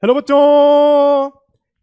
Hello बच्चों,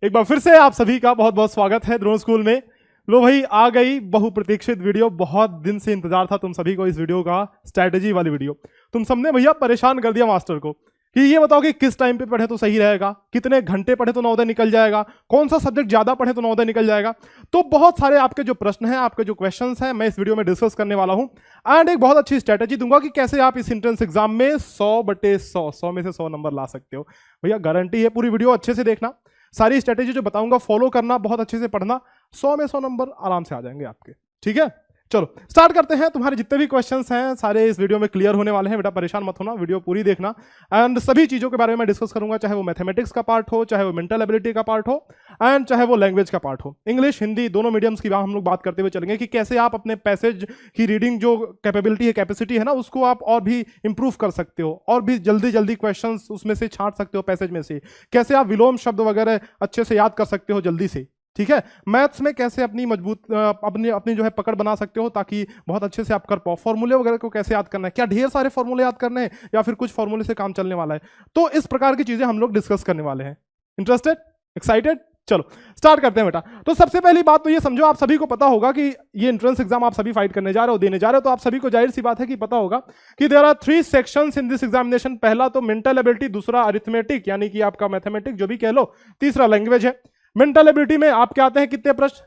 एक बार फिर से आप सभी का बहुत बहुत स्वागत है द्रोण स्कूल में। लो भाई, आ गई बहुप्रतीक्षित वीडियो। बहुत दिन से इंतजार था तुम सभी को इस वीडियो का, स्ट्रैटेजी वाली वीडियो। तुम सबने भैया परेशान कर दिया मास्टर को कि ये बताओ कि किस टाइम पे पढ़े तो सही रहेगा, कितने घंटे पढ़े तो नवोदय निकल जाएगा, कौन सा सब्जेक्ट ज्यादा पढ़े तो नवोदय निकल जाएगा। तो बहुत सारे आपके जो प्रश्न हैं, आपके जो क्वेश्चंस हैं, मैं इस वीडियो में डिस्कस करने वाला हूं। एंड एक बहुत अच्छी स्ट्रैटेजी दूंगा कि कैसे आप इस एंट्रेंस एग्जाम में 100/100 में से 100 नंबर ला सकते हो। भैया गारंटी है, पूरी वीडियो अच्छे से देखना, सारी स्ट्रैटेजी जो बताऊंगा फॉलो करना, बहुत अच्छे से पढ़ना, 100 में 100 नंबर आराम से आ जाएंगे आपके। ठीक है, चलो स्टार्ट करते हैं। तुम्हारे जितने भी क्वेश्चंस हैं सारे इस वीडियो में क्लियर होने वाले हैं। बेटा परेशान मत होना, वीडियो पूरी देखना। एंड सभी चीजों के बारे में मैं डिस्कस करूंगा, चाहे वो मैथमेटिक्स का पार्ट हो, चाहे वो मेंटल एबिलिटी का पार्ट हो, एंड चाहे वो लैंग्वेज का पार्ट हो। इंग्लिश हिंदी दोनों मीडियम्स की हम लोग बात करते हुए चलेंगे कि कैसे आप अपने पैसेज की रीडिंग जो कैपेबिलिटी है, कैपेसिटी है ना, उसको आप और भी इंप्रूव कर सकते हो, और भी जल्दी जल्दी क्वेश्चन उसमें से छांट सकते हो पैसेज में से। कैसे आप विलोम शब्द वगैरह अच्छे से याद कर सकते हो जल्दी से। ठीक है, मैथ्स में कैसे अपनी मजबूत अपनी जो है पकड़ बना सकते हो, ताकि बहुत अच्छे से आप कर पाओ। फॉर्मूले वगैरह को कैसे याद करना है, क्या ढेर सारे फॉर्मूले याद करने हैं या फिर कुछ फॉर्मूले से काम चलने वाला है। तो इस प्रकार की चीजें हम लोग डिस्कस करने वाले हैं। Interested, excited? चलो स्टार्ट करते हैं बेटा। तो सबसे पहली बात तो ये समझो, आप सभी को पता होगा कि ये एंट्रेंस एग्जाम आप सभी फाइट करने जा रहे हो, देने जा रहे हो। तो आप सभी को जाहिर सी बात है कि पता होगा कि there are 3 sections in this examination. पहला तो मेंटल एबिलिटी, दूसरा अरिथमेटिक यानी कि आपका मैथमेटिक्स जो भी कह लो, तीसरा लैंग्वेज है। मेंटल एबिलिटी में आपके आते हैं कितने प्रश्न?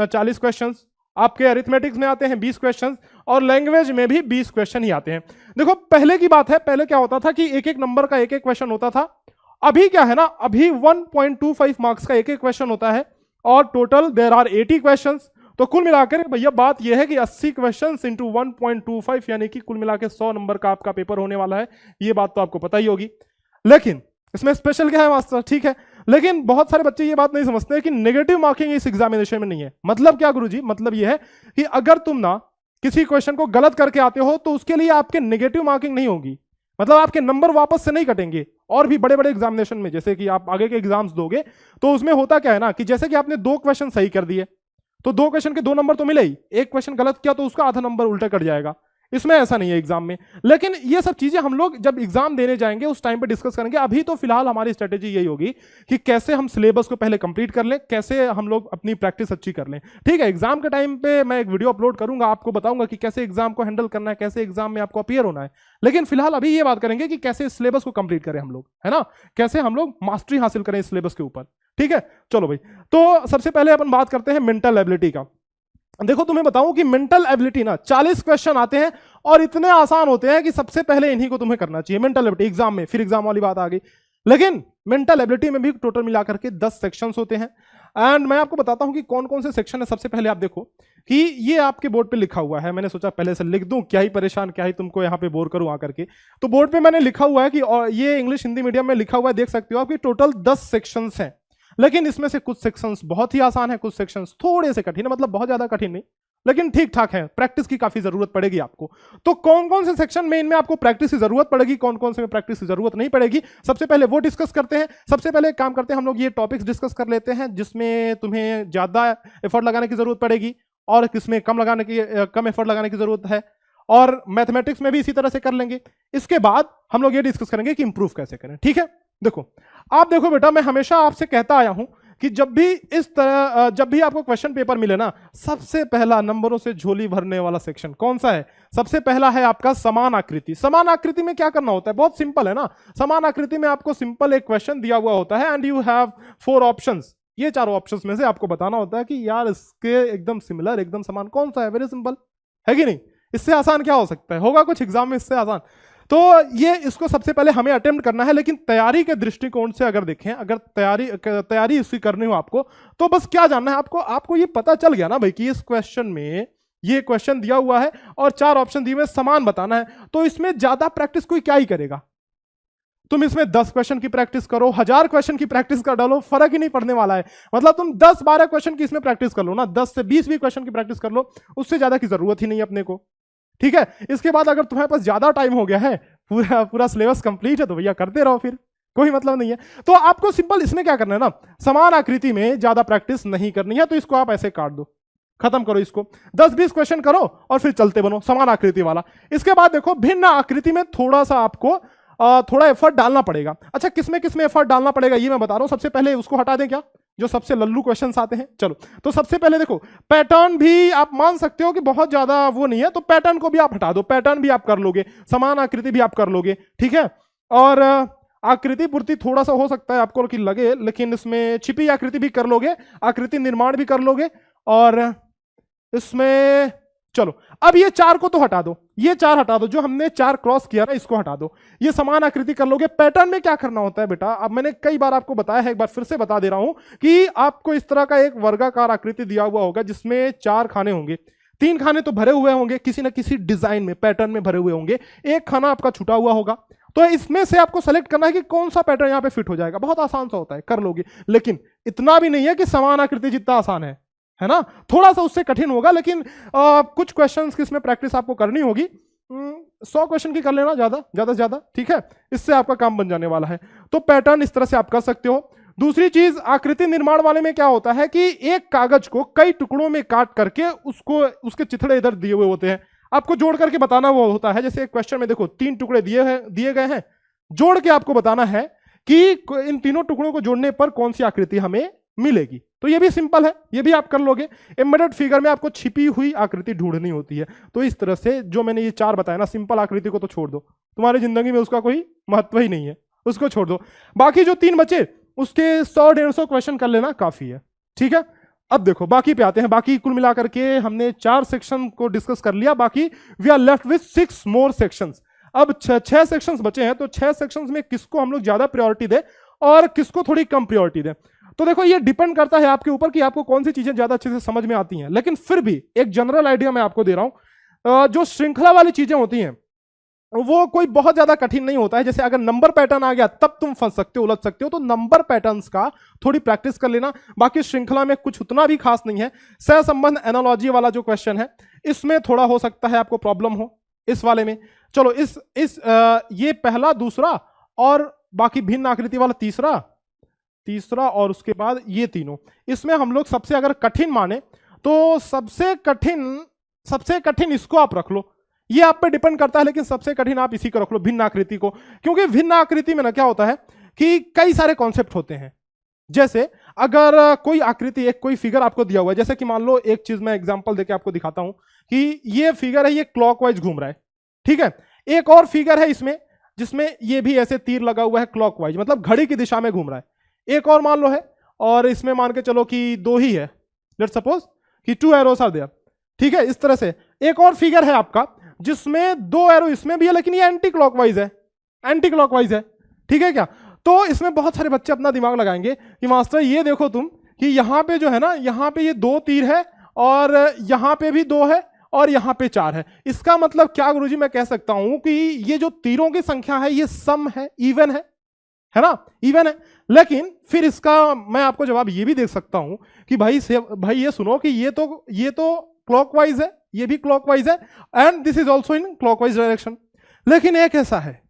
40 क्वेश्चंस। आपके अरिथमेटिक्स में आते हैं 20 क्वेश्चंस, और लैंग्वेज में भी 20 क्वेश्चन ही आते हैं। देखो पहले की बात है, पहले क्या होता था कि एक एक नंबर का एक एक क्वेश्चन होता था। अभी क्या है ना, अभी 1.25 मार्क्स का एक एक क्वेश्चन होता है, और टोटल देयर आर 80 क्वेश्चंस। तो कुल मिलाकर भैया बात यह है कि 80 क्वेश्चंस इंटू 1.25 यानी कि कुल मिलाकर 100 नंबर का आपका पेपर होने वाला है। ये बात तो आपको पता ही होगी। लेकिन इसमें स्पेशल क्या है मास्टर? ठीक है, लेकिन बहुत सारे बच्चे ये बात नहीं समझते कि नेगेटिव मार्किंग इस एग्जामिनेशन में नहीं है। मतलब क्या गुरुजी? मतलब ये है कि अगर तुम ना किसी क्वेश्चन को गलत करके आते हो तो उसके लिए आपके नेगेटिव मार्किंग नहीं होगी, मतलब आपके नंबर वापस से नहीं कटेंगे। और भी बड़े बड़े एग्जामिनेशन में, जैसे कि आप आगे के एग्जाम्स दोगे, तो उसमें होता क्या है ना कि जैसे कि आपने 2 क्वेश्चन सही कर दिए तो 2 क्वेश्चन के 2 नंबर तो मिले ही, एक क्वेश्चन गलत किया तो उसका आधा नंबर उल्टा कट जाएगा। इसमें ऐसा नहीं है एग्जाम में। लेकिन ये सब चीजें हम लोग जब एग्जाम देने जाएंगे उस टाइम पे डिस्कस करेंगे। अभी तो फिलहाल हमारी स्ट्रेटेजी यही होगी कि कैसे हम सिलेबस को पहले कंप्लीट कर लें, कैसे हम लोग अपनी प्रैक्टिस अच्छी कर लें। ठीक है, एग्जाम के टाइम पे मैं एक वीडियो अपलोड करूंगा, आपको बताऊंगा कि कैसे एग्जाम को हैंडल करना है, कैसे एग्जाम में आपको अपीयर होना है। लेकिन फिलहाल अभी ये बात करेंगे कि कैसे इस सिलेबस को कंप्लीट करें हम लोग, है ना, कैसे हम लोग मास्टरी हासिल करें इस सिलेबस के ऊपर। ठीक है, चलो भाई। तो सबसे पहले अपन बात करते हैं मेंटल एबिलिटी का। देखो तुम्हें बताऊं कि मेंटल एबिलिटी ना 40 क्वेश्चन आते हैं और इतने आसान होते हैं कि सबसे पहले इन्हीं को तुम्हें करना चाहिए मेंटल एबिलिटी एग्जाम में। फिर एग्जाम वाली बात आ गई। लेकिन मेंटल एबिलिटी में भी टोटल मिलाकर के 10 सेक्शंस होते हैं। एंड मैं आपको बताता हूं कि कौन कौन से सेक्शन है। सबसे पहले आप देखो कि ये आपके बोर्ड पे लिखा हुआ है। मैंने सोचा पहले से लिख दूं, क्या ही परेशान, क्या ही तुमको यहाँ पे बोर करूं आकर के। तो बोर्ड पे मैंने लिखा हुआ है कि, और ये इंग्लिश हिंदी मीडियम में लिखा हुआ है, देख सकते हो आपकी टोटल 10 सेक्शंस हैं। लेकिन इसमें से कुछ सेक्शंस बहुत ही आसान है, कुछ सेक्शंस थोड़े से कठिन है, मतलब बहुत ज्यादा कठिन नहीं लेकिन ठीक ठाक है। प्रैक्टिस की काफी जरूरत पड़ेगी आपको। तो कौन कौन से सेक्शन में इनमें आपको प्रैक्टिस की जरूरत पड़ेगी, कौन कौन से में प्रैक्टिस की जरूरत नहीं पड़ेगी, सबसे पहले वो डिस्कस करते हैं। सबसे पहले काम करते हैं हम लोग, ये टॉपिक्स डिस्कस कर लेते हैं जिसमें तुम्हें ज्यादा एफर्ट लगाने की जरूरत पड़ेगी और किसमें कम एफर्ट लगाने की जरूरत है। और मैथमेटिक्स में भी इसी तरह से कर लेंगे। इसके बाद हम लोग ये डिस्कस करेंगे कि इंप्रूव कैसे करें। ठीक है, देखो आप देखो बेटा, मैं हमेशा आपसे कहता आया हूं कि जब भी आपको क्वेश्चन पेपर मिले ना, सबसे पहला नंबरों से झोली भरने वाला सेक्शन कौन सा है? सबसे पहला है आपका समान आकृति। समान आकृति में क्या करना होता है? बहुत सिंपल है ना। समान आकृति में आपको सिंपल एक क्वेश्चन दिया हुआ होता है एंड यू हैव 4 ऑप्शंस। ये चारों ऑप्शंस में से आपको बताना होता है कि यार इसके एकदम सिमिलर, एकदम समान कौन सा है। वेरी सिंपल है कि नहीं? इससे आसान क्या हो सकता है? होगा कुछ एग्जाम में इससे आसान? तो ये इसको सबसे पहले हमें अटेम्प्ट करना है। लेकिन तैयारी के दृष्टिकोण से अगर देखें, अगर तैयारी इसकी करनी हो आपको, तो बस क्या जानना है आपको ये पता चल गया ना भाई कि इस क्वेश्चन में ये क्वेश्चन दिया हुआ है और 4 ऑप्शन दिए हुए, समान बताना है। तो इसमें ज्यादा प्रैक्टिस कोई क्या ही करेगा? तुम इसमें 10 क्वेश्चन की प्रैक्टिस करो, 1000 क्वेश्चन की प्रैक्टिस कर डालो, फर्क ही नहीं पड़ने वाला है। मतलब तुम 10-12 क्वेश्चन की इसमें प्रैक्टिस कर लो ना, 10 से 20 भी क्वेश्चन की प्रैक्टिस कर लो, उससे ज्यादा की जरूरत ही नहीं अपने को। ठीक है, इसके बाद अगर तुम्हारे पास ज्यादा टाइम हो गया है, पूरा सिलेबस कंप्लीट है, तो भैया करते रहो, फिर कोई मतलब नहीं है। तो आपको सिंपल इसमें क्या करना है ना, समान आकृति में ज्यादा प्रैक्टिस नहीं करनी है। तो इसको आप ऐसे काट दो, खत्म करो इसको, 10-20 क्वेश्चन करो और फिर चलते बनो समान आकृति वाला। इसके बाद देखो भिन्न आकृति में थोड़ा सा आपको थोड़ा एफर्ट डालना पड़ेगा। अच्छा, किसमें किसमें एफर्ट डालना पड़ेगा ये मैं बता रहा हूं। सबसे पहले उसको हटा दें क्या, जो सबसे लल्लू क्वेश्चंस आते हैं। चलो, तो सबसे पहले देखो, पैटर्न भी आप मान सकते हो कि बहुत ज्यादा वो नहीं है, तो पैटर्न को भी आप हटा दो, पैटर्न भी आप कर लोगे, समान आकृति भी आप कर लोगे, ठीक है। और आकृति पूर्ति थोड़ा सा हो सकता है आपको कि लगे, लेकिन इसमें छिपी आकृति भी कर लोगे, आकृति निर्माण भी कर लोगे, और इसमें चलो अब ये 4 को तो हटा दो, ये 4 हटा दो, जो हमने 4 क्रॉस किया ना इसको हटा दो, ये समान आकृति कर लोगे। पैटर्न में क्या करना होता है बेटा, अब मैंने कई बार आपको बताया है, एक बार फिर से बता दे रहा हूं कि आपको इस तरह का एक वर्गाकार आकृति दिया हुआ होगा जिसमें 4 खाने होंगे, 3 खाने तो भरे हुए होंगे किसी ना किसी डिजाइन में, पैटर्न में भरे हुए होंगे, एक खाना आपका छूटा हुआ होगा। तो इसमें से आपको सेलेक्ट करना है कि कौन सा पैटर्न यहां पे फिट हो जाएगा। बहुत आसान सा होता है, कर लोगे, लेकिन इतना भी नहीं है कि समान आकृति जितना आसान है ना, थोड़ा सा उससे कठिन होगा, लेकिन कुछ क्वेश्चंस की इसमें प्रैक्टिस आपको करनी होगी। 100 क्वेश्चन की कर लेना, ज्यादा से ज्यादा, ठीक है, इससे आपका काम बन जाने वाला है। तो पैटर्न इस तरह से आप कर सकते हो। दूसरी चीज, आकृति निर्माण वाले में क्या होता है कि एक कागज को कई टुकड़ों में काट करके उसको, उसके चिथड़े इधर दिए हुए होते हैं, आपको जोड़ करके बताना वो होता है। जैसे एक क्वेश्चन में देखो 3 टुकड़े दिए गए हैं, जोड़ के आपको बताना है कि इन तीनों टुकड़ों को जोड़ने पर कौन सी आकृति हमें मिलेगी। तो ये भी सिंपल है, ये भी आप कर लोगे। एम्बेडेड फिगर में आपको छिपी हुई आकृति ढूंढनी होती है। तो इस तरह से जो मैंने ये 4 बताया ना, सिंपल आकृति को तो छोड़ दो, तुम्हारी जिंदगी में उसका कोई महत्व ही नहीं है, उसको छोड़ दो। बाकी जो 3 बचे उसके 100-150 क्वेश्चन कर लेना काफी है, ठीक है। अब देखो बाकी पे आते हैं। बाकी कुल मिलाकर के हमने 4 सेक्शन को डिस्कस कर लिया, बाकी we are left with 6 more sections. अब 6 सेक्शंस बचे हैं, तो 6 सेक्शंस में किसको हम लोग ज्यादा प्रायोरिटी दें और किसको थोड़ी कम प्रायोरिटी दें। तो देखो ये डिपेंड करता है आपके ऊपर कि आपको कौन सी चीजें ज्यादा अच्छे से समझ में आती हैं, लेकिन फिर भी एक जनरल आइडिया मैं आपको दे रहा हूं। जो श्रृंखला वाली चीजें होती हैं वो कोई बहुत ज्यादा कठिन नहीं होता है। जैसे अगर नंबर पैटर्न आ गया तब तुम फंस सकते हो, उलझ सकते हो, तो नंबर पैटर्न्स का थोड़ी प्रैक्टिस कर लेना। बाकी श्रृंखला में कुछ उतना भी खास नहीं है। सहसंबंध एनालॉजी वाला जो क्वेश्चन है इसमें थोड़ा हो सकता है आपको प्रॉब्लम हो इस वाले में। चलो ये पहला, दूसरा और बाकी भिन्न आकृति वाला तीसरा और उसके बाद ये तीनों, इसमें हम लोग सबसे अगर कठिन माने तो सबसे कठिन इसको आप रख लो, ये आप पे डिपेंड करता है, लेकिन सबसे कठिन आप इसी को रख लो, भिन्न आकृति को। क्योंकि भिन्न आकृति में ना क्या होता है कि कई सारे कॉन्सेप्ट होते हैं। जैसे अगर कोई आकृति, एक कोई फिगर आपको दिया हुआ है, जैसे कि मान लो एक चीज मैं एग्जांपल देके आपको दिखाता हूं कि ये फिगर है, ये क्लॉकवाइज घूम रहा है, ठीक है। एक और फिगर है इसमें जिसमें ये भी ऐसे तीर लगा हुआ है क्लॉकवाइज, मतलब घड़ी की दिशा में घूम रहा है। एक और मान लो है, और इसमें मान के चलो कि 2 ही है, लेट्स सपोज कि 2 एरोस आर देयर, ठीक है। इस तरह से एक और फिगर है आपका जिसमें 2 एरो इसमें भी है, लेकिन ये एंटी क्लॉकवाइज है, ठीक है क्या। तो इसमें बहुत सारे बच्चे अपना दिमाग लगाएंगे कि मास्टर ये देखो तुम कि यहां पे जो है ना, यहां पे ये 2 तीर है और यहां पे भी 2 है और यहां पे 4 है। इसका मतलब क्या गुरुजी, मैं कह सकता हूं कि ये जो तीरों की संख्या है ये सम है, इवन है ना, इवन है। लेकिन फिर इसका मैं आपको जवाब ये भी दे सकता हूं कि भाई ये सुनो कि ये तो क्लॉकवाइज है, ये भी क्लॉकवाइज है, and this is also in clockwise direction. लेकिन एक ऐसा है,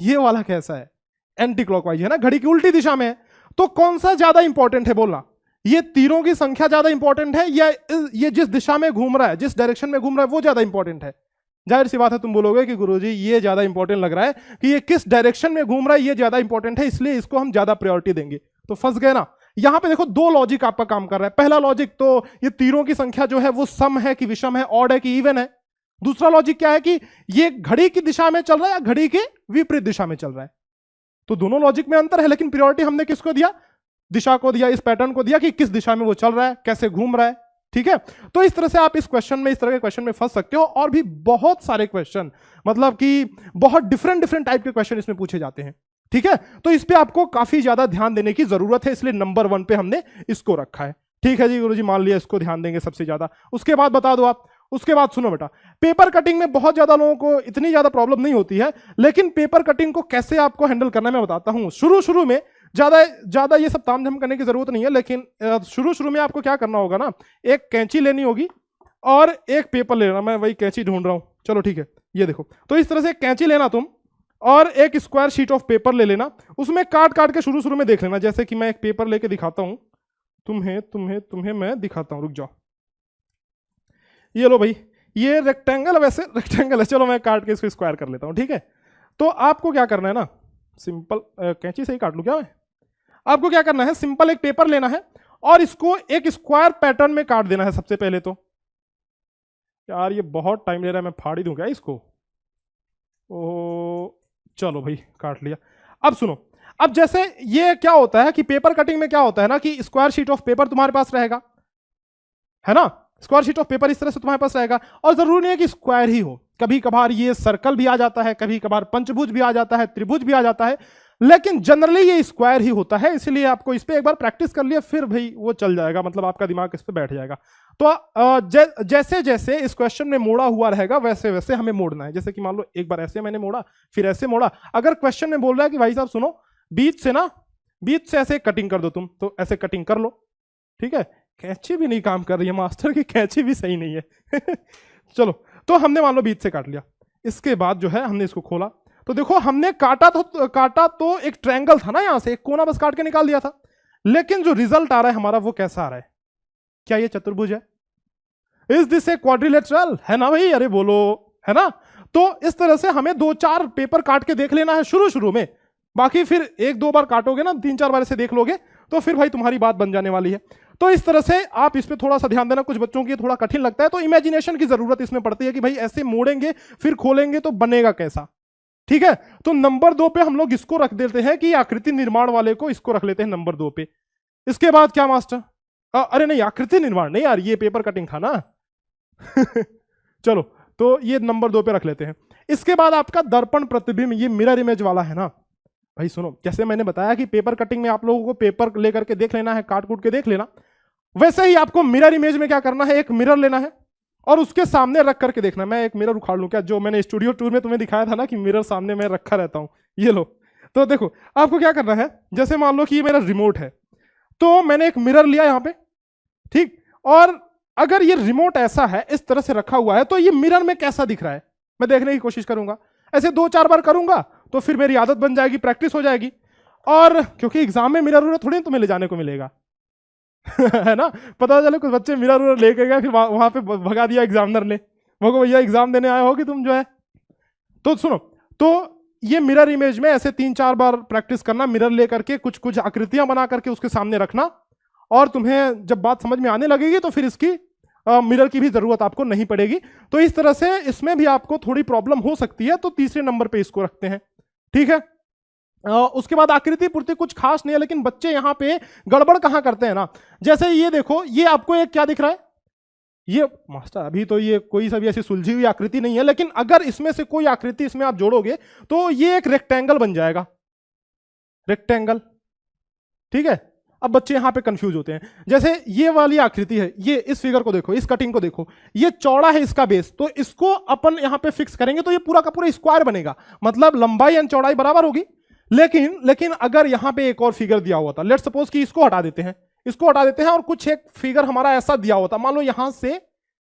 ये वाला कैसा है, एंटी क्लॉकवाइज है ना, घड़ी की उल्टी दिशा में है। तो कौन सा ज्यादा इंपॉर्टेंट है बोलना, ये तीरों की संख्या ज्यादा इंपॉर्टेंट है या ये जिस दिशा में घूम रहा है, जिस डायरेक्शन में घूम रहा है वो ज्यादा इंपॉर्टेंट है। जाहिर सी बात है तुम बोलोगे कि गुरुजी ये ज्यादा इंपॉर्टेंट लग रहा है कि ये किस डायरेक्शन में घूम रहा है, ये ज्यादा इंपॉर्टेंट है, इसलिए इसको हम ज्यादा प्रायोरिटी देंगे। तो फंस गए ना। यहां पे देखो 2 लॉजिक आपका काम कर रहा है। पहला लॉजिक तो ये तीरों की संख्या जो है वो सम है कि विषम है, ऑड है कि इवन है। दूसरा लॉजिक क्या है कि ये घड़ी की दिशा में चल रहा है या घड़ी के विपरीत दिशा में चल रहा है। तो दोनों लॉजिक में अंतर है, लेकिन प्रायोरिटी हमने किसको दिया, दिशा को दिया, इस पैटर्न को दिया कि किस दिशा में वो चल रहा है, कैसे घूम रहा है, ठीक है। तो इस तरह से आप इस क्वेश्चन में, इस तरह के क्वेश्चन में फंस सकते हो। और भी बहुत सारे क्वेश्चन, मतलब कि बहुत डिफरेंट टाइप के क्वेश्चन इसमें पूछे जाते हैं, ठीक है। तो इस पे आपको काफी ज्यादा ध्यान देने की जरूरत है, इसलिए नंबर 1 पे हमने इसको रखा है, ठीक है जी गुरुजी, मान लिया इसको ध्यान देंगे सबसे ज्यादा। उसके बाद बता दो आप, उसके बाद सुनो बेटा, पेपर कटिंग में बहुत ज्यादा लोगों को इतनी ज्यादा प्रॉब्लम नहीं होती है, लेकिन पेपर कटिंग को कैसे आपको हैंडल करना मैं बताता हूं। शुरू में ज्यादा ये सब तामझाम करने की जरूरत नहीं है, लेकिन शुरू में आपको क्या करना होगा ना, एक कैंची लेनी होगी और एक पेपर लेना। मैं वही कैंची ढूंढ रहा हूं, चलो ठीक है, ये देखो। तो इस तरह से कैंची लेना तुम, और एक स्क्वायर शीट ऑफ पेपर ले लेना, उसमें काट के शुरू में देख लेना। जैसे कि मैं एक पेपर लेके दिखाता हूं तुम्हें मैं दिखाता हूं, रुक जाओ। ये लो भाई, ये रेक्टेंगल, वैसे रेक्टेंगल है, चलो मैं काट के इसको स्क्वायर कर लेता हूं, ठीक है। तो आपको क्या करना है ना, सिंपल कैंची से ही काट लूं क्या मैं? आपको क्या करना है, सिंपल एक पेपर लेना है और इसको एक स्क्वायर पैटर्न में काट देना है सबसे पहले तो। यार ये बहुत टाइम ले रहा है, मैं फाड़ ही दूं क्या इसको? ओ चलो भाई काट लिया। अब सुनो, अब जैसे ये क्या होता है कि पेपर कटिंग में क्या होता है ना कि स्क्वायर शीट ऑफ पेपर तुम्हारे पास रहेगा, है ना? स्क्वायर शीट ऑफ पेपर इस तरह से तुम्हारे पास रहेगा, और जरूरी नहीं है कि स्क्वायर ही हो, कभी कभार ये सर्कल भी आ जाता है, कभी कभार पंचभुज भी आ जाता है, त्रिभुज भी आ जाता है, लेकिन जनरली ये स्क्वायर ही होता है। इसलिए आपको इस पे एक बार प्रैक्टिस कर लिया, फिर भाई वो चल जाएगा, मतलब आपका दिमाग इस पे बैठ जाएगा। तो जैसे जैसे इस क्वेश्चन में मोड़ा हुआ रहेगा वैसे वैसे हमें मोड़ना है। जैसे कि मान लो एक बार ऐसे मैंने मोड़ा, फिर ऐसे मोड़ा। अगर क्वेश्चन में बोल रहा है कि भाई साहब सुनो, बीच से ऐसे कटिंग कर दो तुम, तो ऐसे कटिंग कर लो, ठीक है? कैंची भी नहीं काम कर रही है मास्टर की, कैंची भी सही नहीं है। चलो, तो हमने मान लो बीच से काट लिया। इसके बाद जो है हमने इसको खोला, तो देखो हमने काटा तो एक ट्रायंगल था ना, यहां से एक कोना बस काट के निकाल दिया था, लेकिन जो रिजल्ट आ रहा है हमारा वो कैसा आ रहा है? क्या ये चतुर्भुज है? Is this a quadrilateral? है ना भाई? अरे बोलो, है ना? तो इस तरह से हमें 2-4 पेपर काट के देख लेना है शुरू में, बाकी फिर 1-2 बार काटोगे ना, 3-4 बार से देख लोगे तो फिर भाई तुम्हारी बात बन जाने वाली है। तो इस तरह से आप इस पे थोड़ा सा ध्यान देना। कुछ बच्चों की थोड़ा कठिन लगता है, तो इमेजिनेशन की जरूरत इसमें पड़ती है कि भाई ऐसे मोड़ेंगे फिर खोलेंगे तो बनेगा कैसा, ठीक है? तो नंबर 2 पे हम लोग इसको रख देते हैं कि आकृति निर्माण वाले को, इसको रख लेते हैं नंबर 2 पे। इसके बाद क्या मास्टर? अरे नहीं, आकृति निर्माण नहीं यार, ये पेपर कटिंग था ना। चलो, तो ये नंबर 2 पे रख लेते हैं। इसके बाद आपका दर्पण प्रतिबिंब, ये मिरर इमेज वाला है ना भाई। सुनो, जैसे मैंने बताया कि पेपर कटिंग में आप लोगों को पेपर लेकर के देख लेना है, काट कूट के देख लेना, वैसे ही आपको मिरर इमेज में क्या करना है, एक मिरर लेना है और उसके सामने रख करके देखना। मैं एक मिरर उखाड़ लूं क्या, जो मैंने स्टूडियो टूर में तुम्हें दिखाया था ना कि मिरर सामने मैं रखा रहता हूं, ये लो। तो देखो आपको क्या करना है, जैसे मान लो कि ये मेरा रिमोट है, तो मैंने एक मिरर लिया यहां पे, ठीक? और अगर ये रिमोट ऐसा है, इस तरह से रखा हुआ है, तो ये मिरर में कैसा दिख रहा है मैं देखने की कोशिश करूंगा। ऐसे 2-4 बार करूंगा तो फिर मेरी आदत बन जाएगी, प्रैक्टिस हो जाएगी। और क्योंकि एग्जाम में मिरर थोड़ी तुम्हें ले जाने को मिलेगा, है ना? पता चले कुछ बच्चे मिरर लेके गए, फिर वहां पे भगा दिया एग्जामिनर ने, वो भैया एग्जाम देने आए हो कि तुम जो है। तो सुनो, तो ये मिरर इमेज में ऐसे 3-4 बार प्रैक्टिस करना, मिरर लेकर के कुछ कुछ आकृतियां बना करके उसके सामने रखना, और तुम्हें जब बात समझ में आने लगेगी तो फिर इसकी मिरर की भी जरूरत आपको नहीं पड़ेगी। तो इस तरह से इसमें भी आपको थोड़ी प्रॉब्लम हो सकती है, तो तीसरे नंबर पे इसको रखते हैं, ठीक है? उसके बाद आकृति पूर्ति कुछ खास नहीं है, लेकिन बच्चे यहां पे गड़बड़ कहां करते हैं ना, जैसे ये देखो, ये आपको एक क्या दिख रहा है, ये मास्टर अभी तो ये कोई सा भी ऐसी सुलझी हुई आकृति नहीं है, लेकिन अगर इसमें से कोई आकृति इसमें आप जोड़ोगे तो ये एक रेक्टेंगल बन जाएगा, रेक्टेंगल, ठीक है? अब बच्चे यहां पे कंफ्यूज होते हैं। जैसे ये वाली आकृति है, ये इस फिगर को देखो, इस कटिंग को देखो, ये चौड़ा है इसका बेस, तो इसको अपन यहां पे फिक्स करेंगे तो ये पूरा का पूरा स्क्वायर बनेगा, मतलब लंबाई एंड चौड़ाई बराबर होगी। लेकिन अगर यहां पे एक और फिगर दिया हुआ था, लेट्स सपोज कि इसको हटा देते हैं, और कुछ एक फिगर हमारा ऐसा दिया होता, मान लो यहां से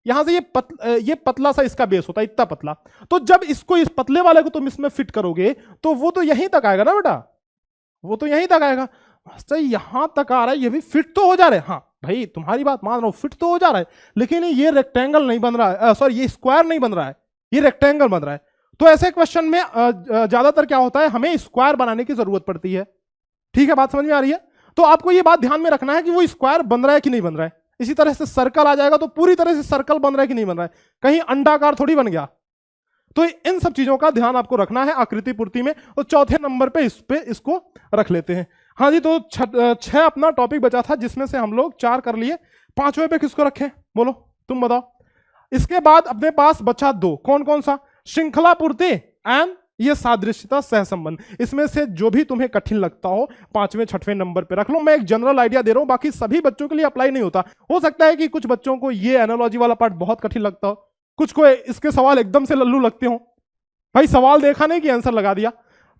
ये पतला सा इसका बेस होता है, इतना पतला, तो जब इसको इस पतले वाले को तुम इसमें फिट करोगे तो वो तो यहीं तक आएगा ना बेटा, वो तो यहीं तक आएगा। मास्टर यहां तक आ रहा है, ये भी फिट तो हो जा रहा है, हाँ भाई तुम्हारी बात मान रहा हूं, फिट तो हो जा रहा है, लेकिन ये रेक्टेंगल नहीं बन रहा है, सॉरी ये स्क्वायर नहीं बन रहा है, ये रेक्टेंगल बन रहा है। तो ऐसे क्वेश्चन में ज्यादातर क्या होता है, हमें स्क्वायर बनाने की जरूरत पड़ती है, ठीक है? बात समझ में आ रही है? तो आपको ये बात ध्यान में रखना है कि वो स्क्वायर बन रहा है कि नहीं बन रहा है। इसी तरह से सर्कल आ जाएगा तो पूरी तरह से सर्कल बन रहा है कि नहीं बन रहा है, कहीं अंडाकार थोड़ी बन गया। तो इन सब चीजों का ध्यान आपको रखना है आकृति पूर्ति में। तो चौथे नंबर पे इसको रख लेते हैं। हाँ जी, तो 6 अपना टॉपिक बचा था, जिसमें से हम लोग 4 कर लिए। 5वें पे किसको रखें, बोलो तुम बताओ। इसके बाद अपने पास बचा 2, कौन कौन सा? श्रृंखला पूर्ति एंड ये सादृश्यता सहसंबंध। इसमें से जो भी तुम्हें कठिन लगता हो 5वें 6वें नंबर पे रख लो। मैं एक जनरल आइडिया दे रहा हूं, बाकी सभी बच्चों के लिए अप्लाई नहीं होता। हो सकता है कि कुछ बच्चों को ये एनालॉजी वाला पार्ट बहुत कठिन लगता हो, कुछ को इसके सवाल एकदम से लल्लू लगते हो, भाई सवाल देखा नहीं कि आंसर लगा दिया।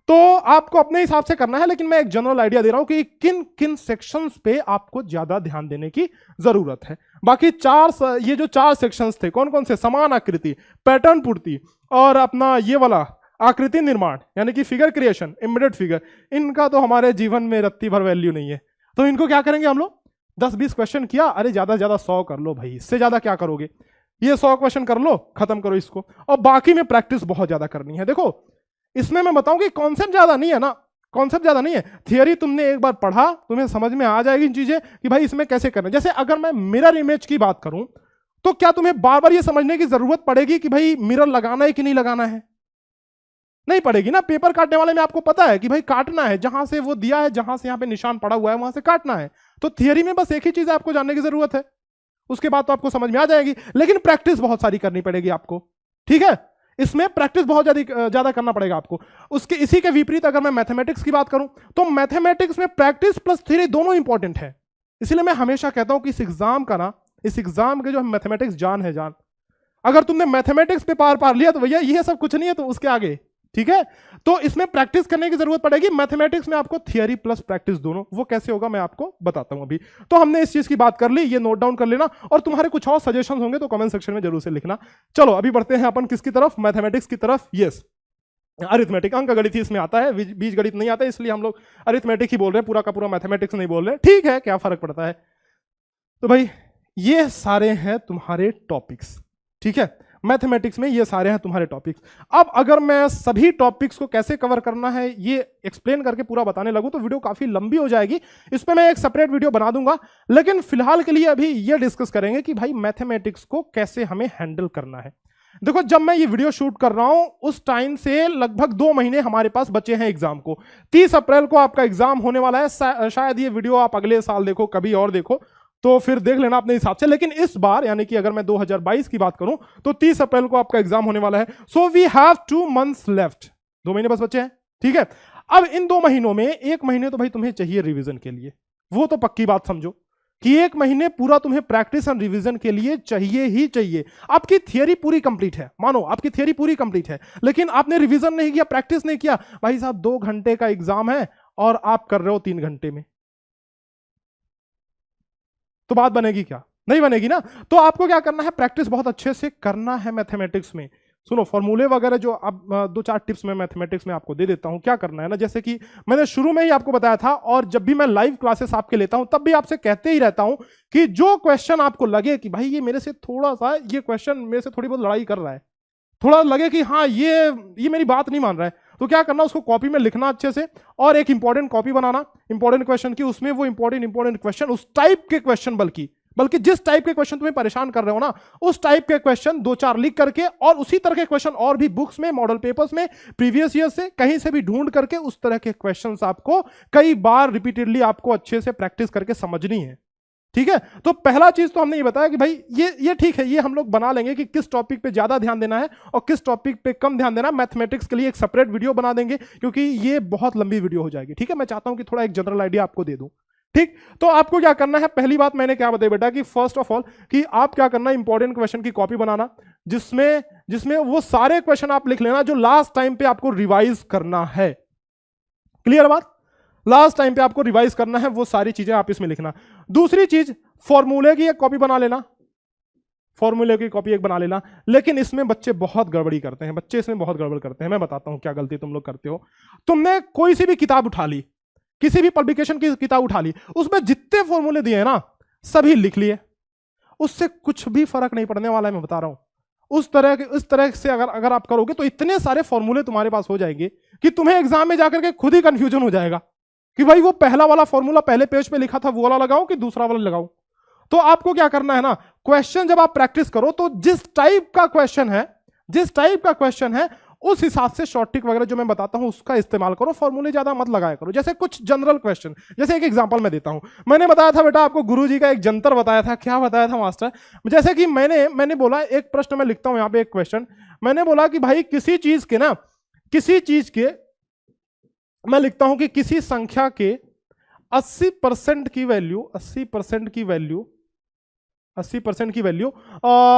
तो आपको अपने हिसाब से करना है, लेकिन मैं एक जनरल आइडिया दे रहा हूं कि किन किन सेक्शंस पे आपको ज्यादा ध्यान देने की जरूरत है। बाकी ये जो 4 सेक्शंस थे, कौन कौन से? समान आकृति, पैटर्न पूर्ति, और अपना ये वाला आकृति निर्माण यानी कि फिगर क्रिएशन, एम्बेडेड फिगर, इनका तो हमारे जीवन में रत्ती भर वैल्यू नहीं है। तो इनको क्या करेंगे हम लोग? 10-20 क्वेश्चन किया, अरे ज्यादा से ज्यादा 100 कर लो भाई, इससे ज्यादा क्या करोगे? ये 100 क्वेश्चन कर लो, खत्म करो इसको, और बाकी में प्रैक्टिस बहुत ज्यादा करनी है। देखो इसमें मैं बताऊं कि कॉन्सेप्ट ज्यादा नहीं है ना, कॉन्सेप्ट ज्यादा नहीं है, थियरी तुमने एक बार पढ़ा, तुम्हें समझ में आ जाएगी इन चीजें कि भाई इसमें कैसे करना है। जैसे अगर मैं मिरर इमेज की बात करूं तो क्या तुम्हें बार बार ये समझने की जरूरत पड़ेगी कि भाई मिरर लगाना है कि नहीं लगाना है? नहीं पड़ेगी ना। पेपर काटने वाले में आपको पता है कि भाई काटना है, जहां से वो दिया है, जहां से यहां पे निशान पड़ा हुआ है वहां से काटना है। तो थियरी में बस एक ही चीज आपको जानने की जरूरत है, उसके बाद तो आपको समझ में आ जाएगी। लेकिन प्रैक्टिस बहुत सारी करनी पड़ेगी आपको, ठीक है, इसमें प्रैक्टिस बहुत ज्यादा करना पड़ेगा आपको। उसके इसी के विपरीत अगर मैं मैथमेटिक्स की बात करूं तो मैथमेटिक्स में प्रैक्टिस प्लस थ्योरी दोनों इंपॉर्टेंट है। इसलिए मैं हमेशा कहता हूं कि इस एग्जाम का ना, इस एग्जाम के जो मैथमेटिक्स जान है जान। अगर तुमने मैथमेटिक्स पे पार लिया तो भैया ये सब कुछ नहीं है, तो उसके आगे, ठीक है। तो इसमें प्रैक्टिस करने की जरूरत पड़ेगी। मैथमेटिक्स में आपको थियरी प्लस प्रैक्टिस दोनों, वो कैसे होगा मैं आपको बताता हूं अभी। तो हमने इस चीज की बात कर ली, ये नोट डाउन कर लेना, और तुम्हारे कुछ और सजेशन होंगे तो कमेंट सेक्शन में जरूर से लिखना। चलो अभी बढ़ते हैं अपन किसकी तरफ, मैथमेटिक्स की तरफ। यस, अरिथमेटिक, अंक गणित ही इसमें आता है, बीज गणित नहीं आता, इसलिए हम लोग अरिथमेटिक ही बोल रहे हैं, पूरा का पूरा मैथमेटिक्स नहीं बोल रहे। ठीक है, क्या फर्क पड़ता है। तो भाई ये सारे हैं तुम्हारे टॉपिक्स, ठीक है, मैथमेटिक्स में ये सारे हैं तुम्हारे टॉपिक्स। अब अगर मैं सभी टॉपिक्स को कैसे कवर करना है ये एक्सप्लेन करके पूरा बताने लगूं तो वीडियो काफी लंबी हो जाएगी। इस पे मैं एक सेपरेट वीडियो बना दूंगा, लेकिन फिलहाल के लिए अभी ये डिस्कस करेंगे कि भाई मैथमेटिक्स को कैसे हमें हैंडल करना है। देखो, जब मैं ये वीडियो शूट कर रहा हूं उस टाइम से लगभग 2 महीने हमारे पास बचे हैं एग्जाम को। 30 अप्रैल को आपका एग्जाम होने वाला है। शायद ये वीडियो आप अगले साल देखो, कभी और देखो, तो फिर देख लेना अपने हिसाब से। लेकिन इस बार यानी कि अगर मैं 2022 की बात करूं तो 30 अप्रैल को आपका एग्जाम होने वाला है। सो वी हैव 2 मंथ्स लेफ्ट, 2 महीने बस बचे हैं, ठीक है। अब इन 2 महीनों में 1 महीने तो भाई तुम्हें चाहिए रिवीजन के लिए, वो तो पक्की बात समझो कि 1 महीने पूरा तुम्हें प्रैक्टिस एंड रिवीजन के लिए चाहिए ही चाहिए। आपकी थियरी पूरी कंप्लीट है, मानो आपकी थियरी पूरी कंप्लीट है, लेकिन आपने रिवीजन नहीं किया, प्रैक्टिस नहीं किया। भाई साहब 2 घंटे का एग्जाम है और आप कर रहे हो 3 घंटे में, तो बात बनेगी क्या? नहीं बनेगी ना। तो आपको क्या करना है, प्रैक्टिस बहुत अच्छे से करना है मैथमेटिक्स में। सुनो, फॉर्मूले वगैरह जो अब 2-4 टिप्स मैं मैथमेटिक्स में आपको दे देता हूं। क्या करना है ना, जैसे कि मैंने शुरू में ही आपको बताया था, और जब भी मैं लाइव क्लासेस आपके लेता हूं तब भी आपसे कहते ही रहता हूं कि जो क्वेश्चन आपको लगे कि भाई ये मेरे से थोड़ा सा, ये क्वेश्चन मेरे से थोड़ी बहुत लड़ाई कर रहा है, थोड़ा लगे कि हाँ ये मेरी बात नहीं मान रहा है, तो क्या करना, उसको कॉपी में लिखना अच्छे से, और एक इंपॉर्टेंट कॉपी बनाना इंपॉर्टेंट क्वेश्चन की। उसमें वो इंपॉर्टेंट क्वेश्चन, उस टाइप के क्वेश्चन, बल्कि जिस टाइप के क्वेश्चन तुम्हें परेशान कर रहे हो ना, उस टाइप के क्वेश्चन 2-4 लिख करके, और उसी तरह के क्वेश्चन और भी बुक्स में, मॉडल पेपर्स में, प्रीवियस ईयर से कहीं से भी ढूंढ करके उस तरह के क्वेश्चंस आपको कई बार रिपीटेडली आपको अच्छे से प्रैक्टिस करके समझनी है, ठीक है। तो पहला चीज तो हमने ये बताया कि भाई ये ठीक है, ये हम लोग बना लेंगे कि किस टॉपिक पे ज्यादा ध्यान देना है और किस टॉपिक पे कम ध्यान देना है। मैथमेटिक्स के लिए एक सेपरेट वीडियो बना देंगे, क्योंकि ये बहुत लंबी वीडियो हो जाएगी, ठीक है। मैं चाहता हूं कि थोड़ा एक जनरल आइडिया आपको दे दूं, ठीक। तो आपको क्या करना है, पहली बात मैंने क्या बताई बेटा, कि फर्स्ट ऑफ ऑल कि आप क्या करना है, इंपॉर्टेंट क्वेश्चन की कॉपी बनाना, जिसमें वो सारे क्वेश्चन आप लिख लेना जो लास्ट टाइम पे आपको रिवाइज करना है। क्लियर बात? लास्ट टाइम पे आपको रिवाइज करना है, वो सारी चीजें आप इसमें लिखना। दूसरी चीज, फॉर्मूले की एक कॉपी बना लेना, फॉर्मूले की कॉपी एक बना लेना। लेकिन इसमें बच्चे बहुत गड़बड़ी करते हैं, बच्चे इसमें बहुत गड़बड़ करते हैं। मैं बताता हूं क्या गलती तुम लोग करते हो। तुमने कोई सी भी किताब उठा ली, किसी भी पब्लिकेशन की किताब उठा ली, उसमें जितने फॉर्मूले दिए हैं ना सभी लिख लिए, उससे कुछ भी फर्क नहीं पड़ने वाला है, मैं बता रहा हूं। इस तरह से अगर आप करोगे तो इतने सारे फॉर्मूले तुम्हारे पास हो जाएंगे कि तुम्हें एग्जाम में जाकर के खुद ही कंफ्यूजन हो जाएगा कि भाई वो पहला वाला फॉर्मूला पहले पेज पे लिखा था वो वाला लगाऊं कि दूसरा वाला लगाऊं। तो आपको क्या करना है ना, क्वेश्चन जब आप प्रैक्टिस करो तो जिस टाइप का क्वेश्चन है उस हिसाब से शॉर्ट ट्रिक वगैरह जो मैं बताता हूं उसका इस्तेमाल करो, फॉर्मूले ज्यादा मत लगाया करो। जैसे कुछ जनरल क्वेश्चन, जैसे एक एग्जांपल मैं देता हूं। मैंने बताया था बेटा आपको, गुरुजी का एक जंतर बताया था। क्या बताया था मास्टर? जैसे कि मैंने बोला, एक प्रश्न मैं लिखता हूं यहां पे, एक क्वेश्चन मैंने बोला कि भाई किसी चीज के मैं लिखता हूं कि किसी संख्या के 80% की वैल्यू 80% की वैल्यू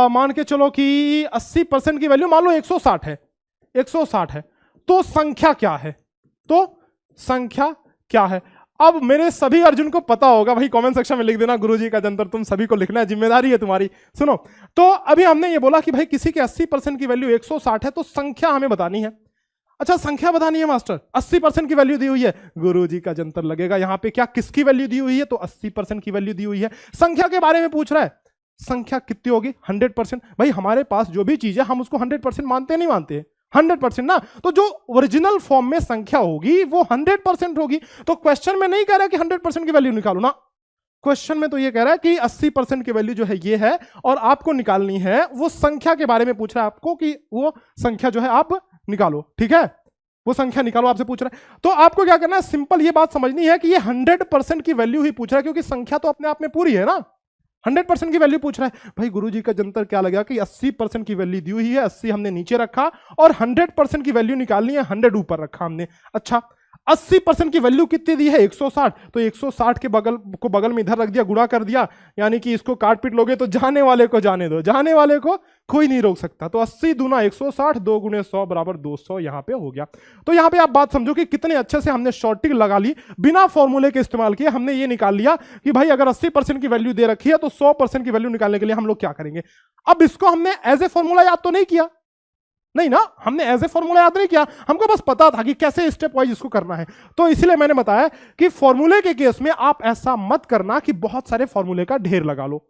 मान के चलो कि 80% की वैल्यू मान लो 160 है, 160 है, तो संख्या क्या है? अब मेरे सभी अर्जुन को पता होगा, भाई कमेंट सेक्शन में लिख देना गुरुजी का जंतर, तुम सभी को लिखना है, जिम्मेदारी है तुम्हारी। सुनो, तो अभी हमने ये बोला कि भाई किसी के 80% की वैल्यू 160 है, तो संख्या हमें बतानी है। अच्छा, संख्या बतानी है मास्टर, 80% की वैल्यू दी हुई है, गुरुजी का जंतर लगेगा यहां पे। क्या किसकी वैल्यू दी हुई है? तो 80% की वैल्यू दी हुई है। संख्या के बारे में पूछ रहा है, संख्या कितनी होगी? 100%। भाई हमारे पास जो भी चीज है हम उसको 100% मानते नहीं मानते? 100% ना। तो जो ओरिजिनल फॉर्म में संख्या होगी वो 100% होगी। तो क्वेश्चन में नहीं कह रहा कि 100% की वैल्यू निकालो ना, क्वेश्चन में तो ये कह रहा है कि 80% की वैल्यू जो है ये है और आपको निकालनी है, वो संख्या के बारे में पूछ रहा है आपको कि वो संख्या जो है आप निकालो। ठीक है, वो संख्या निकालो आपसे पूछ रहा है। तो आपको क्या करना है, सिंपल ये बात समझनी है कि ये 100% की वैल्यू ही पूछ रहा है, क्योंकि संख्या तो अपने आप में पूरी है ना। 100% की वैल्यू पूछ रहा है। भाई गुरुजी का जंतर क्या लगा कि 80% की वैल्यू दी हुई है, 80 हमने नीचे रखा और 100% की वैल्यू निकालनी है, 100 ऊपर रखा हमने। अच्छा 80% की वैल्यू कितनी दी है, 160, तो 160 के बगल में इधर रख दिया, गुणा कर दिया, यानी कि इसको काट पीट लोगे तो जाने वाले को जाने दो, जाने वाले को कोई नहीं रोक सकता। तो 80 दूना 160, 2 गुणे 100 बराबर 200 यहां पे हो गया। तो यहां पे आप बात समझो कि कितने अच्छे से हमने शॉर्टिंग लगा ली, बिना फॉर्मूले के इस्तेमाल किए हमने ये निकाल लिया कि भाई अगर 80% की वैल्यू दे रखी है तो 100% की वैल्यू निकालने के लिए हम लोग क्या करेंगे। अब इसको हमने एज ए फॉर्मूला याद तो नहीं किया, नहीं ना, हमने एज ए फॉर्मूला याद नहीं किया, हमको बस पता था कि कैसे स्टेप वाइज इसको करना है। तो इसलिए मैंने बताया कि फॉर्मूले के केस में आप ऐसा मत करना कि बहुत सारे फॉर्मूले का ढेर लगा लो,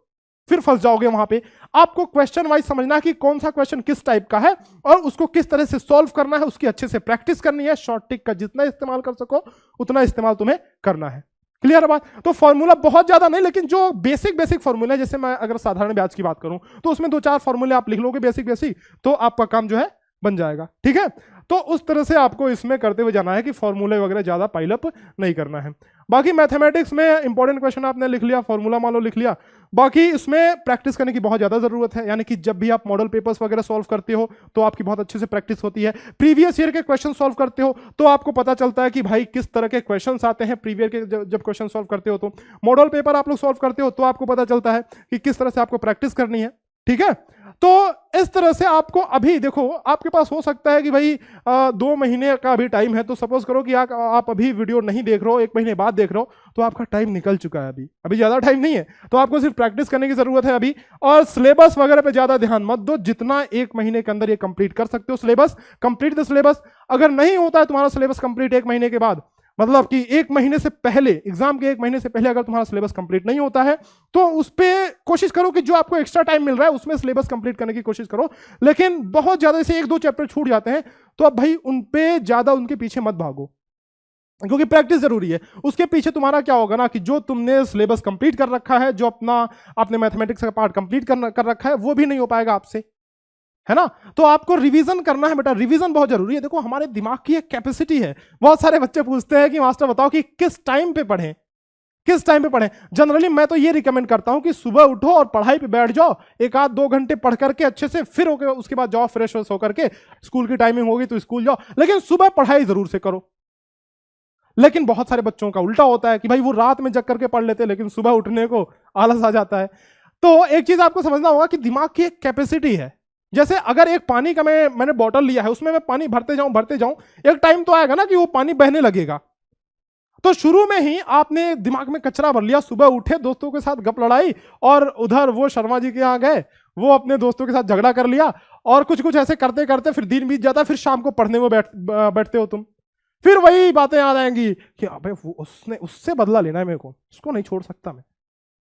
फिर फंस जाओगे वहां पे। आपको क्वेश्चन वाइज समझना कि कौन सा क्वेश्चन किस टाइप का है और उसको किस तरह से सॉल्व करना है, उसकी अच्छे से प्रैक्टिस करनी है। शॉर्ट ट्रिक का जितना इस्तेमाल कर सको उतना इस्तेमाल तुम्हें करना है। क्लियर है बात। तो फॉर्मूला बहुत ज्यादा नहीं, लेकिन जो बेसिक फॉर्मूला है, जैसे मैं अगर साधारण ब्याज की बात करूं तो उसमें 2-4 फॉर्मूले आप लिख लोगे बेसिक, तो आपका काम जो है बन जाएगा। ठीक है, तो उस तरह से आपको इसमें करते हुए जाना है कि फॉर्मूले वगैरह ज्यादा पाइलअप नहीं करना है। बाकी मैथमेटिक्स में इंपॉर्टेंट क्वेश्चन आपने लिख लिया, फॉर्मूला मान लो लिख लिया, बाकी इसमें प्रैक्टिस करने की बहुत ज्यादा जरूरत है। यानी कि जब भी आप मॉडल पेपर्स वगैरह सॉल्व करते हो तो आपकी बहुत अच्छे से प्रैक्टिस होती है। प्रीवियस ईयर के क्वेश्चन सॉल्व करते हो तो आपको पता चलता है कि भाई किस तरह के क्वेश्चन आते हैं प्रीवियस के। जब क्वेश्चन सॉल्व करते हो तो मॉडल पेपर आप लोग सॉल्व करते हो तो आपको पता चलता है कि किस तरह से आपको प्रैक्टिस करनी है। ठीक है, तो इस तरह से आपको अभी देखो, आपके पास हो सकता है कि भाई 2 महीने का अभी टाइम है, तो सपोज करो कि आप अभी वीडियो नहीं देख रहे हो, 1 महीने बाद देख रहे हो, तो आपका टाइम निकल चुका है, अभी ज्यादा टाइम नहीं है। तो आपको सिर्फ प्रैक्टिस करने की जरूरत है अभी, और सिलेबस वगैरह पे ज्यादा ध्यान मत दो। जितना 1 महीने के अंदर ये कंप्लीट कर सकते हो सिलेबस, कंप्लीट द सिलेबस। अगर नहीं होता है तुम्हारा सिलेबस कंप्लीट 1 महीने के बाद, मतलब कि 1 महीने से पहले, एग्जाम के 1 महीने से पहले अगर तुम्हारा सिलेबस कंप्लीट नहीं होता है तो उस पर कोशिश करो कि जो आपको एक्स्ट्रा टाइम मिल रहा है उसमें सिलेबस कंप्लीट करने की कोशिश करो। लेकिन बहुत ज्यादा जैसे 1-2 चैप्टर छूट जाते हैं तो अब भाई उन पे ज्यादा उनके पीछे मत भागो, क्योंकि प्रैक्टिस जरूरी है। उसके पीछे तुम्हारा क्या होगा ना कि जो तुमने सिलेबस कंप्लीट कर रखा है, जो आपने मैथमेटिक्स का पार्ट कंप्लीट कर रखा है, वो भी नहीं हो पाएगा आपसे, है ना। तो आपको रिवीजन करना है बेटा, रिवीजन बहुत जरूरी है। देखो हमारे दिमाग की एक कैपेसिटी है। बहुत सारे बच्चे पूछते हैं कि मास्टर बताओ कि किस टाइम पे पढ़ें, किस टाइम पे पढ़ें। जनरली मैं तो ये रिकमेंड करता हूं कि सुबह उठो और पढ़ाई पे बैठ जाओ, 1-2 घंटे पढ़ करके अच्छे से, फिर उसके बाद जाओ फ्रेश होकर के, स्कूल की टाइमिंग होगी तो स्कूल जाओ, लेकिन सुबह पढ़ाई जरूर से करो। लेकिन बहुत सारे बच्चों का उल्टा होता है कि भाई वो रात में जग करके पढ़ लेते हैं लेकिन सुबह उठने को आलस आ जाता है। तो एक चीज आपको समझना होगा कि दिमाग की एक कैपेसिटी है। जैसे अगर एक पानी का मैंने बॉटल लिया है, उसमें मैं पानी भरते जाऊं, एक टाइम तो आएगा ना कि वो पानी बहने लगेगा। तो शुरू में ही आपने दिमाग में कचरा भर लिया, सुबह उठे, दोस्तों के साथ गप लड़ाई, और उधर वो शर्मा जी के यहाँ गए, वो अपने दोस्तों के साथ झगड़ा कर लिया, और कुछ ऐसे करते करते फिर दिन बीत जाता है, फिर शाम को पढ़ने में बैठते हो तुम, फिर वही बातें याद आएंगी कि अबे उससे बदला लेना है मेरे को, उसको नहीं छोड़ सकता मैं।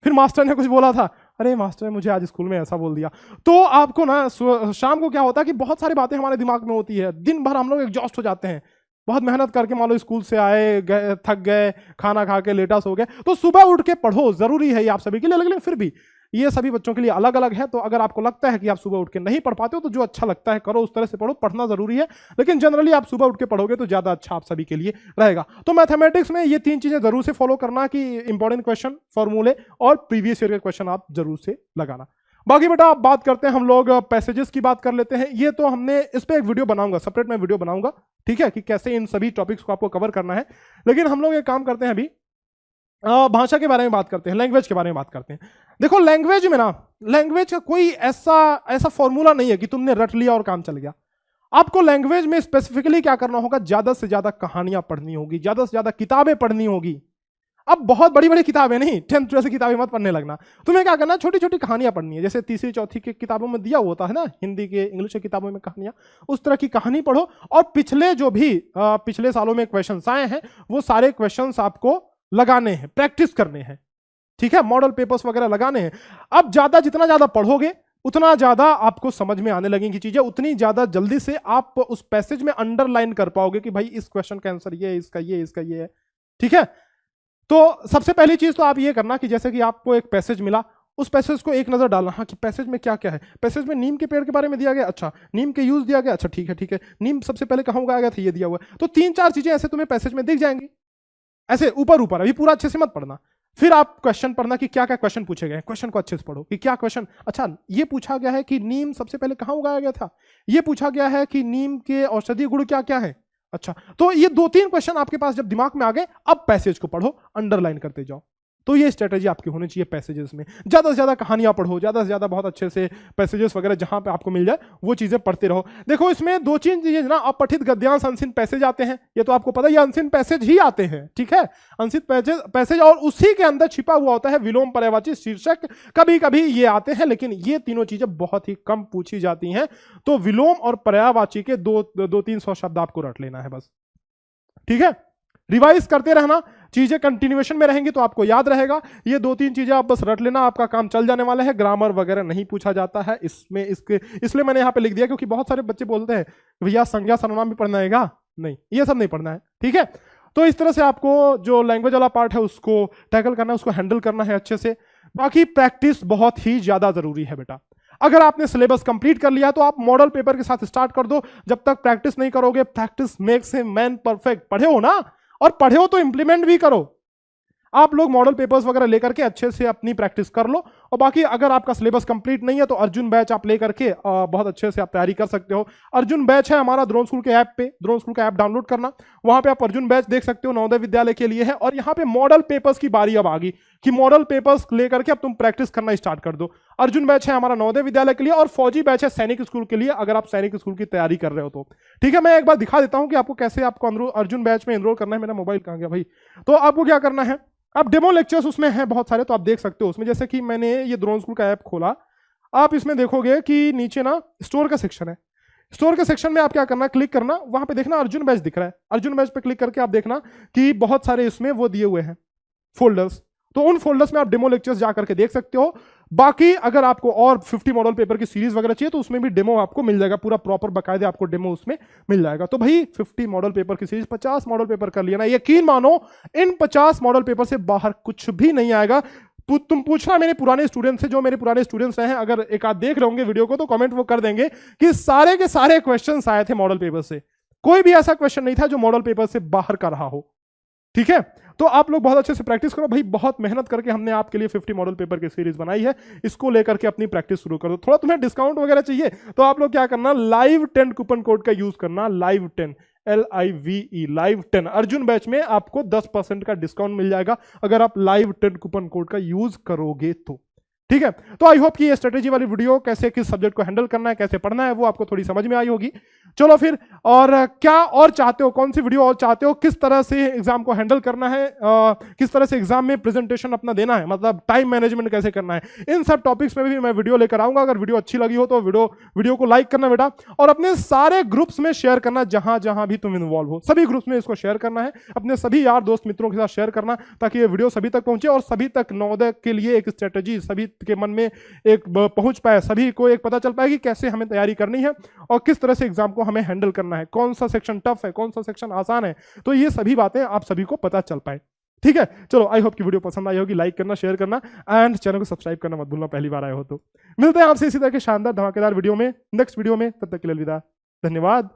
फिर मास्टर ने कुछ बोला था, अरे मास्टर ने मुझे आज स्कूल में ऐसा बोल दिया। तो आपको ना शाम को क्या होता है कि बहुत सारी बातें हमारे दिमाग में होती है, दिन भर हम लोग एग्जॉस्ट हो जाते हैं, बहुत मेहनत करके मान लो स्कूल से आए, गए, थक गए, खाना खा के लेटा सो गए। तो सुबह उठ के पढ़ो, जरूरी है ये आप सभी के लिए, लेकिन फिर भी ये सभी बच्चों के लिए अलग अलग है। तो अगर आपको लगता है कि आप सुबह उठ के नहीं पढ़ पाते हो तो जो अच्छा लगता है करो, उस तरह से पढ़ो, पढ़ना जरूरी है, लेकिन जनरली आप सुबह उठ के पढ़ोगे तो ज्यादा अच्छा आप सभी के लिए रहेगा। तो मैथमेटिक्स में ये 3 चीजें जरूर से फॉलो करना कि इंपॉर्टेंट क्वेश्चन, फॉर्मूले और प्रीवियस ईयर के क्वेश्चन आप जरूर से लगाना। बाकी बेटा आप बात करते हैं, हम लोग पैसेजेस की बात कर लेते हैं। ये तो हमने इस पे एक वीडियो बनाऊंगा, सेपरेट में वीडियो बनाऊंगा, ठीक है, कि कैसे इन सभी टॉपिक्स को आपको कवर करना है। लेकिन हम लोग एक काम करते हैं, अभी भाषा के बारे में बात करते हैं, लैंग्वेज के बारे में बात करते हैं। देखो लैंग्वेज में ना, लैंग्वेज का कोई ऐसा फॉर्मूला नहीं है कि तुमने रट लिया और काम चल गया। आपको लैंग्वेज में स्पेसिफिकली क्या करना होगा, ज्यादा से ज्यादा कहानियां पढ़नी होगी, ज्यादा से ज्यादा किताबें पढ़नी होगी। अब बहुत बड़ी बड़ी किताबें नहीं, 10th जैसी किताबें मत पढ़ने लगना। तुम्हें क्या करना, छोटी छोटी कहानियां पढ़नी है, जैसे 3री-4थी की किताबों में दिया होता है ना, हिंदी के, इंग्लिश की किताबों में कहानियां, उस तरह की कहानी पढ़ो। और पिछले जो भी पिछले सालों में क्वेश्चंस आए हैं वो सारे क्वेश्चंस आपको लगाने हैं, प्रैक्टिस करने हैं, ठीक है, मॉडल पेपर्स वगैरह लगाने हैं। अब जितना ज्यादा पढ़ोगे उतना ज्यादा आपको समझ में आने लगेंगी चीजें, उतनी ज्यादा जल्दी से आप उस पैसेज में अंडरलाइन कर पाओगे कि भाई इस क्वेश्चन का आंसर ये है, इसका ये, इसका ये है। ठीक है, तो सबसे पहली चीज तो आप ये करना कि जैसे कि आपको एक पैसेज मिला, उस पैसेज को एक नजर डालना, हाँ कि पैसेज में क्या क्या है। पैसेज में नीम के पेड़ के बारे में दिया गया, अच्छा नीम के यूज दिया गया, अच्छा ठीक है ठीक है, नीम सबसे पहले कहाँ उगाया गया था, ये दिया हुआ है। तो 3-4 चीजें ऐसे तुम्हें पैसेज में दिख जाएंगी, ऐसे ऊपर ऊपर, अभी पूरा अच्छे से मत पढ़ना। फिर आप क्वेश्चन पढ़ना कि क्या क्या क्वेश्चन पूछे गए, क्वेश्चन को अच्छे से पढ़ो कि क्या क्वेश्चन, अच्छा ये पूछा गया है कि नीम सबसे पहले कहाँ उगाया गया था, ये पूछा गया है कि नीम के औषधीय गुण क्या क्या है। अच्छा, तो ये 2-3 क्वेश्चन आपके पास जब दिमाग में आ गए, अब पैसेज को पढ़ो, अंडरलाइन करते जाओ। तो ये स्ट्रेटेजी आपकी होनी चाहिए पैसेजेस में। ज्यादा से ज्यादा कहानियां पढ़ो, ज्यादा से ज्यादा बहुत अच्छे से पैसेजेस वगैरह जहां पे आपको मिल जाए वो चीजें पढ़ते रहो। देखो इसमें 2-3 चीजें ना, अपठित गद्यांश अनसिन पैसेज आते हैं, ये तो आपको पता है, ये अनसिन पैसेज ही आते हैं। ठीक है, अनसिन पैसेज और उसी के अंदर छिपा हुआ होता है विलोम पर्यायवाची शीर्षक, कभी कभी ये आते हैं, लेकिन ये तीनों चीजें बहुत ही कम पूछी जाती हैं। तो विलोम और पर्यायवाची के 200-300 शब्द आपको रट लेना है बस। ठीक है, रिवाइज करते रहना, चीजें कंटिन्यूएशन में रहेंगी तो आपको याद रहेगा। ये 2-3 चीजें आप बस रट लेना, आपका काम चल जाने वाला है। ग्रामर वगैरह नहीं पूछा जाता है इसमें, इसलिए मैंने यहां पे लिख दिया क्योंकि बहुत सारे बच्चे बोलते हैं भैया संज्ञा सर्वनाम भी पढ़ना है, नहीं ये सब नहीं पढ़ना है। ठीक है, तो इस तरह से आपको जो लैंग्वेज वाला पार्ट है उसको टैकल करना है, उसको हैंडल करना है अच्छे से। बाकी प्रैक्टिस बहुत ही ज्यादा जरूरी है बेटा। अगर आपने सिलेबस कंप्लीट कर लिया तो आप मॉडल पेपर के साथ स्टार्ट कर दो। जब तक प्रैक्टिस नहीं करोगे, practice makes a man perfect. पढ़े हो ना, और पढ़े हो तो इंप्लीमेंट भी करो। आप लोग मॉडल पेपर्स वगैरह लेकर के अच्छे से अपनी प्रैक्टिस कर लो। और बाकी अगर आपका सिलेबस कंप्लीट नहीं है तो अर्जुन बैच आप लेकर के बहुत अच्छे से आप तैयारी कर सकते हो। अर्जुन बैच है हमारा द्रोण स्कूल के ऐप पे, द्रोण स्कूल का ऐप डाउनलोड करना, वहां पे आप अर्जुन बैच देख सकते हो, नवोदय विद्यालय के लिए है। और यहाँ पे मॉडल पेपर्स की बारी अब आ गई कि मॉडल पेपर्स लेकर के अब तुम प्रैक्टिस करना स्टार्ट कर दो। अर्जुन बैच है हमारा नवोदय विद्यालय के लिए, और फौजी बैच है सैनिक स्कूल के लिए, अगर आप सैनिक स्कूल की तैयारी कर रहे हो तो। ठीक है, मैं एक बार दिखा देता हूं कि आपको कैसे आपको अर्जुन बैच में एनरोल करना है। मेरा मोबाइल कहां गया भाई। तो आपको क्या करना है, आप डेमो लेक्चर्स उसमें हैं बहुत सारे, तो आप देख सकते हो उसमें। जैसे कि मैंने ये द्रोण स्कूल का ऐप खोला, आप इसमें देखोगे कि नीचे ना स्टोर का सेक्शन है। स्टोर के सेक्शन में आप क्या करना, क्लिक करना, वहां पे देखना अर्जुन बैच दिख रहा है। अर्जुन बैच पे क्लिक करके आप देखना कि बहुत सारे इसमें वो दिए हुए हैं फोल्डर्स, तो उन फोल्डर्स में आप डेमो लेक्चर्स जा करके देख सकते हो। बाकी अगर आपको और 50 मॉडल पेपर की सीरीज वगैरह चाहिए तो उसमें भी डेमो आपको मिल जाएगा, पूरा प्रॉपर बकायदे आपको डेमो उसमें मिल जाएगा। तो भाई 50 मॉडल पेपर की सीरीज, 50 मॉडल पेपर कर लिया ना, यकीन मानो इन 50 मॉडल पेपर से बाहर कुछ भी नहीं आएगा। तुम पूछना मेरे पुराने स्टूडेंट से, जो मेरे पुराने स्टूडेंट्स रहे हैं, अगर एक आध देख रहे होंगे वीडियो को तो कमेंट वो कर देंगे कि सारे के सारे क्वेश्चंस आए थे मॉडल पेपर से। कोई भी ऐसा क्वेश्चन नहीं था जो मॉडल पेपर से बाहर का रहा हो। ठीक है, तो आप लोग बहुत अच्छे से प्रैक्टिस करो भाई। बहुत मेहनत करके हमने आपके लिए 50 मॉडल पेपर की सीरीज बनाई है, इसको लेकर के अपनी प्रैक्टिस शुरू कर दो। थोड़ा तुम्हें डिस्काउंट वगैरह चाहिए तो आप लोग क्या करना, लाइव 10 कूपन कोड का यूज करना, live 10 LIVE, live 10। Arjun batch में आपको 10% का डिस्काउंट मिल जाएगा अगर आप लाइव 10 कूपन कोड का यूज करोगे तो। ठीक है, तो आई होप कि ये स्ट्रेटेजी वाली वीडियो कैसे किस सब्जेक्ट को हैंडल करना है, कैसे पढ़ना है, वो आपको थोड़ी समझ में आई होगी। चलो फिर, और क्या और चाहते हो, कौन सी वीडियो और चाहते हो, किस तरह से एग्जाम को हैंडल करना है, किस तरह से एग्जाम में प्रेजेंटेशन अपना देना है, मतलब टाइम मैनेजमेंट कैसे करना है, इन सब टॉपिक्स में भी मैं वीडियो लेकर आऊंगा। अगर वीडियो अच्छी लगी हो तो वीडियो को लाइक करना बेटा, और अपने सारे ग्रुप्स में शेयर करना, जहां जहां भी तुम इन्वॉल्व हो सभी ग्रुप्स में इसको शेयर करना है, अपने सभी यार दोस्त मित्रों के साथ शेयर करना, ताकि ये वीडियो सभी तक पहुंचे और सभी तक नवोदय के लिए एक स्ट्रेटेजी सभी के मन में एक पहुंच पाए, सभी को एक पता चल पाए कि कैसे हमें तैयारी करनी है और किस तरह से एग्जाम को हमें हैंडल करना है, कौन सा सेक्शन टफ है, कौन सा सेक्शन आसान है। तो ये सभी बातें आप सभी को पता चल पाए। ठीक है, चलो आई होप कि वीडियो पसंद आई होगी। लाइक करना, शेयर करना एंड चैनल को सब्सक्राइब करना मत भूलना, पहली बार आए हो तो। मिलते हैं आपसे इसी तरह के शानदार धमाकेदार वीडियो में नेक्स्ट वीडियो में, तब तक के लिए अलविदा, धन्यवाद।